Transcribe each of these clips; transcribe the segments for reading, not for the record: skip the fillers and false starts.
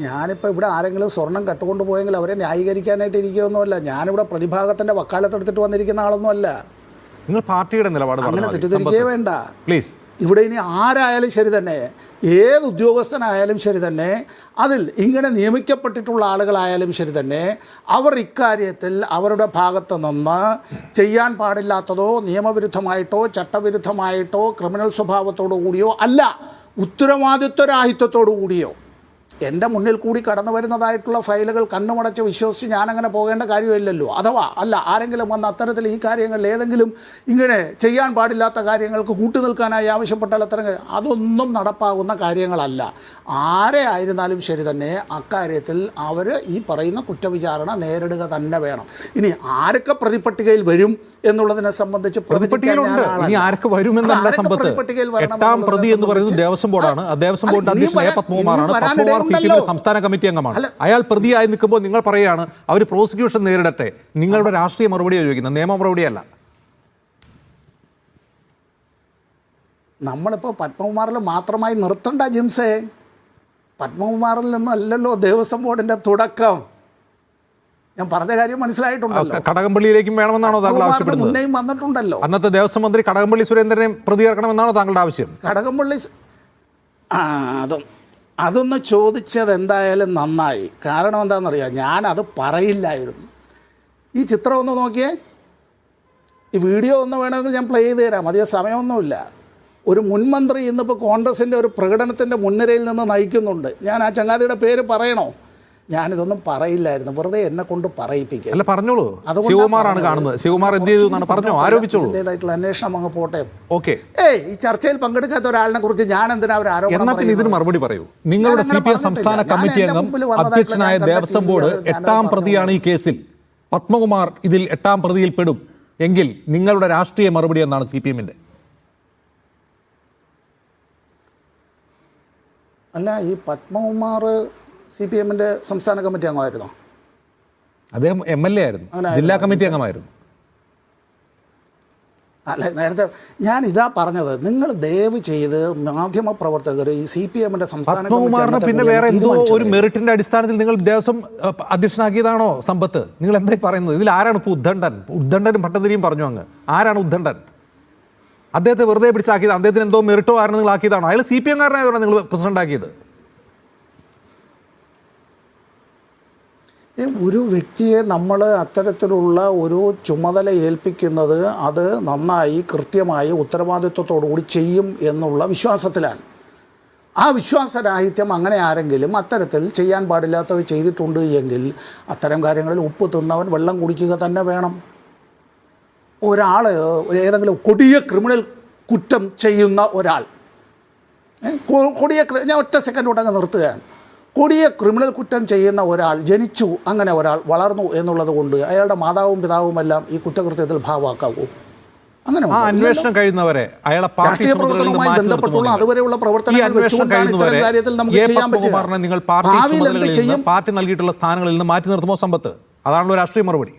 ഞാനിപ്പോൾ ഇവിടെ ആരെങ്കിലും സ്വർണം കട്ടുകൊണ്ട് പോയെങ്കിൽ അവരെ ന്യായീകരിക്കാനായിട്ട് ഇരിക്കുകയൊന്നുമല്ല. ഞാനിവിടെ പ്രതിഭാഗത്തിൻ്റെ വക്കാലത്തെടുത്തിട്ട് വന്നിരിക്കുന്ന ആളൊന്നുമല്ല. നിങ്ങൾ പാർട്ടിയുടെ നിലപാട് അങ്ങനെ തെറ്റിദ്ധരിക്കേ വേണ്ട. പ്ലീസ്. ഇവിടെ ഇനി ആരായാലും ശരി തന്നെ, ഏത് ഉദ്യോഗസ്ഥനായാലും ശരി തന്നെ, അതിൽ ഇങ്ങനെ നിയമിക്കപ്പെട്ടിട്ടുള്ള ആളുകളായാലും ശരി തന്നെ, അവർ ഇക്കാര്യത്തിൽ അവരുടെ ഭാഗത്ത് നിന്ന് ചെയ്യാൻ പാടില്ലാത്തതോ നിയമവിരുദ്ധമായിട്ടോ ചട്ടവിരുദ്ധമായിട്ടോ ക്രിമിനൽ സ്വഭാവത്തോടു കൂടിയോ അല്ല, ഉത്തരവാദിത്വരാഹിത്വത്തോടു കൂടിയോ എൻ്റെ മുന്നിൽ കൂടി കടന്നു വരുന്നതായിട്ടുള്ള ഫയലുകൾ കണ്ണുമടച്ച് വിശ്വസിച്ച് ഞാനങ്ങനെ പോകേണ്ട കാര്യമില്ലല്ലോ. അഥവാ അല്ല, ആരെങ്കിലും വന്ന് അത്തരത്തിൽ ഈ കാര്യങ്ങളിൽ ഏതെങ്കിലും ഇങ്ങനെ ചെയ്യാൻ പാടില്ലാത്ത കാര്യങ്ങൾക്ക് കൂട്ടുനിൽക്കാനായി ആവശ്യപ്പെട്ടാൽ അതൊന്നും നടപ്പാകുന്ന കാര്യങ്ങളല്ല. ആരെ ആയിരുന്നാലും ശരി തന്നെ അക്കാര്യത്തിൽ അവർ ഈ പറയുന്ന കുറ്റവിചാരണ നേരിടുക തന്നെ വേണം. ഇനി ആരൊക്കെ പ്രതിപട്ടികയിൽ വരും എന്നുള്ളതിനെ സംബന്ധിച്ച് പ്രതിപട്ടികയിലുണ്ട്. ഇനി ആരൊക്കെ വരുമെന്നല്ല സമ്പത്ത്. 8ാം പ്രതി എന്ന് പറയുന്നത് ദേവസ്വം ബോർഡാണ്. ആ ദേവസ്വം ബോർഡിന്റെ അധ്യക്ഷൻ പത്മകുമാറാണ്. പത്മകുമാർ CPM സംസ്ഥാന കമ്മിറ്റി അംഗമാണ്. അയാൾ പ്രതിയായി നിൽക്കുമ്പോൾ നിങ്ങൾ പറയുകയാണ് അവർ പ്രോസിക്യൂഷൻ നേരിടട്ടെ. നിങ്ങളുടെ രാഷ്ട്രീയ മറുപടിയാണ് ചോദിക്കുന്നത്, നിയമ മറുപടിയല്ല. നമ്മളിപ്പോൾ പത്മകുമാറിൽ മാത്രമായി നിർത്തണ്ട ജിംസേ. പത്മകുമാറിൽ നിന്നല്ലല്ലോ ദേവസ്വം ബോർഡിന്റെ തുടക്കം. ഞാൻ പറഞ്ഞ കാര്യം മനസ്സിലായിട്ടുണ്ടല്ലോ. കടകംപള്ളിയിലേക്കും വേണമെന്നാണോ താങ്കൾ ആവശ്യപ്പെടുന്നത്? മുന്നേയും വന്നിട്ടുണ്ടല്ലോ. അന്നത്തെ ദേവസ്വം മന്ത്രി കടകംപള്ളി സുരേന്ദ്രനെ പ്രതികരണമെന്നാണോ താങ്കളുടെ ആവശ്യം? കടകംപള്ളി അതൊന്ന് ചോദിച്ചത് എന്തായാലും നന്നായി. കാരണം എന്താണെന്നറിയാം, ഞാനത് പറയില്ലായിരുന്നു. ഈ ചിത്രം ഒന്ന് നോക്കിയേ, ഈ വീഡിയോ ഒന്ന് വേണമെങ്കിൽ ഞാൻ പ്ലേ ചെയ്ത് തരാം, അധികം സമയമൊന്നുമില്ല. ഒരു മുൻമന്ത്രി ഇന്നിപ്പോൾ കോൺഗ്രസിൻ്റെ ഒരു പ്രകടനത്തിൻ്റെ മുൻനിരയിൽ നിന്ന് നയിക്കുന്നുണ്ട്. ഞാൻ ആ ചങ്ങാതിയുടെ പേര് പറയണോ? ഞാനിതൊന്നും പറയില്ലായിരുന്നു, വെറുതെ എന്നെ കൊണ്ട് പറയിപ്പിക്കുക. അല്ല, പറഞ്ഞോളൂ. ശിവകുമാറാണ് കാണുന്നത്. ശിവകുമാർ എന്ത് ചെയ്തു എന്നാണ് പറഞ്ഞോ, ആരോപിച്ചോളൂ. അതിൻ്റെതായിട്ടുള്ള അന്വേഷണം അങ്ങ് പോട്ടെ. ഓക്കെ. ഈ ചർച്ചയിൽ പങ്കെടുക്കാത്ത ഒരാളിനെ കുറിച്ച് ഞാൻ എന്തിനാ ഒരു ആരോപണം? എന്നാൽ പിന്നെ ഇതിന് മറുപടി പറയൂ. നിങ്ങളുടെ CPM സംസ്ഥാന കമ്മിറ്റി അംഗം അധ്യക്ഷനായ ദേവസ്വം ബോർഡ് 8ാം പ്രതിയാണ് ഈ കേസിൽ. പത്മകുമാർ ഇതിൽ 8ാം പ്രതിയിൽ പെടും എങ്കിൽ നിങ്ങളുടെ രാഷ്ട്രീയ മറുപടി എന്നാണ് CPM-ന്റെ? അല്ല, ഈ പത്മകുമാർ CPM-ന്റെ സംസ്ഥാന കമ്മിറ്റി അംഗമായിരുന്നോ? അദ്ദേഹം MLA ആയിരുന്നു, ജില്ലാ കമ്മിറ്റി അംഗമായിരുന്നു. അല്ല, നേരത്തെ ഞാൻ ഇതാ പറഞ്ഞത്, നിങ്ങൾ ദയവ് ചെയ്ത് മാധ്യമപ്രവർത്തകർ ഈ CPM-ന്റെ സംസ്ഥാന പത്മകുമാറിന് പിന്നെ വേറെ എന്തോ ഒരു മെറിറ്റിന്റെ അടിസ്ഥാനത്തിൽ നിങ്ങൾ ദേവസ്വം അധ്യക്ഷനാക്കിയതാണോ സമ്പത്ത്? നിങ്ങൾ എന്തായി പറയുന്നത്? ഇതിൽ ആരാണ് ഇപ്പോൾ ഉദ്ദണ്ഡനും ഭട്ടതിരിയും പറഞ്ഞു അങ്ങ്. ആരാണ് ഉദ്ദണ്ഡൻ? അദ്ദേഹത്തെ വെറുതെ പിടിച്ചാക്കിയതാണ്. അദ്ദേഹത്തിന് എന്തോ മെറിറ്റോ ആയിരുന്നു നിങ്ങൾ ആക്കിയതാണോ? അയാൾ CPM-കാരനായതാണ് നിങ്ങൾ പ്രസിഡന്റ് ആക്കിയത്. ഒരു വ്യക്തിയെ നമ്മൾ അത്തരത്തിലുള്ള ഒരു ചുമതല ഏൽപ്പിക്കുന്നത് അത് നന്നായി കൃത്യമായി ഉത്തരവാദിത്വത്തോടുകൂടി ചെയ്യും എന്നുള്ള വിശ്വാസത്തിലാണ്. ആ വിശ്വാസരാഹിത്യം അങ്ങനെ ആരെങ്കിലും അത്തരത്തിൽ ചെയ്യാൻ പാടില്ലാത്തത് ചെയ്തിട്ടുണ്ട് എങ്കിൽ അത്തരം കാര്യങ്ങളിൽ ഉപ്പ് തിന്നവൻ വെള്ളം കുടിക്കുക തന്നെ വേണം. ഒരാൾ ഏതെങ്കിലും കൊടിയ ക്രിമിനൽ കുറ്റം ചെയ്യുന്ന ഒരാൾ, ഞാൻ ഒറ്റ സെക്കൻഡ് കൊണ്ടങ്ങ് നിർത്തുകയാണ്. കൊടിയ ക്രിമിനൽ കുറ്റം ചെയ്യുന്ന ഒരാൾ ജനിച്ചു, അങ്ങനെ ഒരാൾ വളർന്നു എന്നുള്ളത് കൊണ്ട് അയാളുടെ മാതാവും പിതാവുമെല്ലാം ഈ കുറ്റകൃത്യത്തിൽ ഭാഗമാക്കാവൂ? അങ്ങനെ അന്വേഷണം കഴിയുന്നവരെ അയാളെ രാഷ്ട്രീയ പ്രവർത്തനവുമായി ബന്ധപ്പെട്ടുള്ള അതുവരെയുള്ള പ്രവർത്തനങ്ങൾ വെച്ചുകൊണ്ടാണ് ഇത്തരം കാര്യത്തിൽ നമുക്ക് ചെയ്യാൻ പറ്റുക. നിങ്ങൾ പാർട്ടി നൽകിയിട്ടുള്ള സ്ഥാനങ്ങളിൽ നിന്ന് മാറ്റി നിർത്തുമോ സമ്പത്ത്? അതാണല്ലോ രാഷ്ട്രീയ മറുപടി.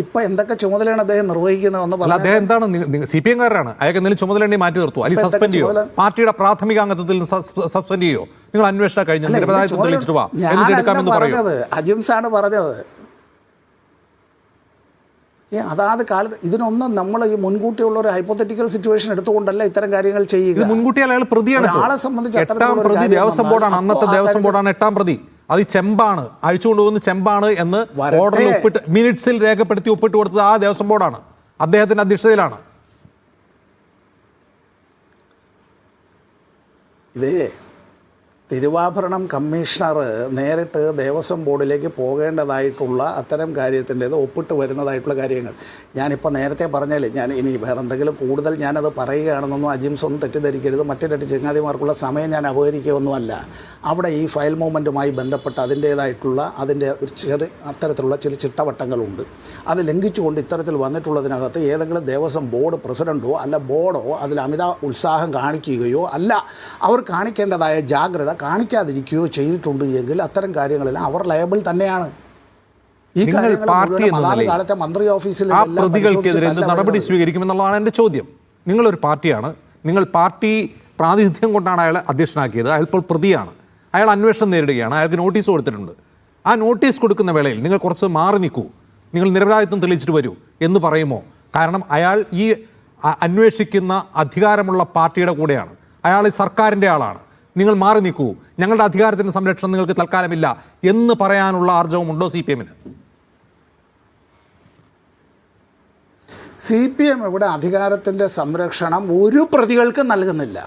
ഇപ്പൊ എന്തൊക്കെ ചുമതലയാണ് അദ്ദേഹം നിർവഹിക്കുന്നതെന്ന് പറഞ്ഞാൽ അദ്ദേഹം എന്താണ്? CPM-കാരനാണ്. അയാൾക്ക് എന്തെങ്കിലും ചുമതല മാറ്റി നിർത്തുമോ, അല്ലെങ്കിൽ സസ്പെൻഡ് ചെയ്യോ? പാർട്ടിയുടെ പ്രാഥമിക അംഗത്വത്തിൽ സസ്പെൻഡ് ചെയ്യോ? നിങ്ങൾ അന്വേഷണം കഴിഞ്ഞ് തെളിയിച്ചിട്ട് വാ എന്ന് എടുക്കാമെന്ന് പറയുന്നത് അജിംസാണ് പറഞ്ഞത്. അതാത് കാലത്ത് ഇതിനൊന്നും നമ്മൾ ഈ മുൻകൂട്ടിയുള്ള ഒരു ഹൈപ്പോത്തറ്റിക്കൽ സിറ്റുവേഷൻ എടുത്തുകൊണ്ടല്ല ഇത്തരം കാര്യങ്ങൾ ചെയ്യുക. മുൻകൂട്ടി അയാൾ പ്രതിയാണ്. ആളെ സംബന്ധിച്ച് 8ാം പ്രതി ദേവസ്വം ബോർഡാണ്. അന്നത്തെ ദേവസ്വം ബോർഡാണ് 8ാം പ്രതി. അത് ചെമ്പാണ്, അഴിച്ചുകൊണ്ടുപോകുന്ന ചെമ്പാണ് എന്ന് ഓർഡറിൽ ഒപ്പിട്ട് മിനിറ്റ്സിൽ രേഖപ്പെടുത്തി ഒപ്പിട്ട് കൊടുത്തത് ആ ദേവസ്വം ബോർഡാണ്. അദ്ദേഹത്തിന്റെ അധ്യക്ഷതയിലാണ്. ഇതേ തിരുവാഭരണം കമ്മീഷണർ നേരിട്ട് ദേവസ്വം ബോർഡിലേക്ക് പോകേണ്ടതായിട്ടുള്ള അത്തരം കാര്യത്തിൻ്റേത് ഒപ്പിട്ട് വരുന്നതായിട്ടുള്ള കാര്യങ്ങൾ ഞാനിപ്പോൾ നേരത്തെ പറഞ്ഞാൽ ഞാൻ ഇനി വേറെ എന്തെങ്കിലും കൂടുതൽ ഞാനത് പറയുകയാണെന്നൊന്നും അജിംസ് ഒന്നും തെറ്റിദ്ധരിക്കരുത്. മറ്റു രണ്ട് ചങ്ങാതിമാർക്കുള്ള സമയം ഞാൻ അപഹരിക്കുകയൊന്നുമല്ല. അവിടെ ഈ ഫയൽ മൂവ്മെൻറ്റുമായി ബന്ധപ്പെട്ട് അതിൻ്റെ ഒരു അത്തരത്തിലുള്ള ചില ചിട്ടവട്ടങ്ങളുണ്ട്. അത് ലംഘിച്ചുകൊണ്ട് ഇത്തരത്തിൽ വന്നിട്ടുള്ളതിനകത്ത് ഏതെങ്കിലും ദേവസ്വം ബോർഡ് പ്രസിഡൻറ്റോ അല്ല ബോർഡോ അതിൽ അമിത ഉത്സാഹം കാണിക്കുകയോ അല്ല അവർ കാണിക്കേണ്ടതായ ജാഗ്രത കാണിക്കാതിരിക്കുകയോ ചെയ്തിട്ടുണ്ട് എങ്കിൽ അത്തരം കാര്യങ്ങളെല്ലാം അവർ ലയബിൾ തന്നെയാണ്. ഈ കാലത്തെ മന്ത്രി ഓഫീസിൽ പ്രതികൾക്കെതിരെ നടപടി സ്വീകരിക്കുമെന്നുള്ളതാണ് എൻ്റെ ചോദ്യം. നിങ്ങളൊരു പാർട്ടിയാണ്, നിങ്ങൾ പാർട്ടി പ്രാതിനിധ്യം കൊണ്ടാണ് അയാളെ അധ്യക്ഷനാക്കിയത്. അയാൾ ഇപ്പോൾ പ്രതിയാണ്, അയാൾ അന്വേഷണം നേരിടുകയാണ്, അയാൾക്ക് നോട്ടീസ് കൊടുത്തിട്ടുണ്ട്. ആ നോട്ടീസ് കൊടുക്കുന്ന വേളയിൽ നിങ്ങൾ കുറച്ച് മാറി നിൽക്കൂ, നിങ്ങൾ നിരപരാധിത്വം തെളിയിച്ചിട്ട് വരൂ എന്ന് പറയുമോ? കാരണം അയാൾ ഈ അന്വേഷിക്കുന്ന അധികാരമുള്ള പാർട്ടിയുടെ കൂടെയാണ്, അയാൾ ഈ സർക്കാരിൻ്റെ ആളാണ്. നിങ്ങൾ മാറി നിൽക്കൂ, ഞങ്ങളുടെ അധികാരത്തിൻ്റെ സംരക്ഷണം നിങ്ങൾക്ക് തൽക്കാലമില്ല എന്ന് പറയാനുള്ള ആർജവമുണ്ടോ CPM-ന്? CPM ഇവിടെ അധികാരത്തിൻ്റെ സംരക്ഷണം ഒരു പ്രതികൾക്കും നൽകുന്നില്ല.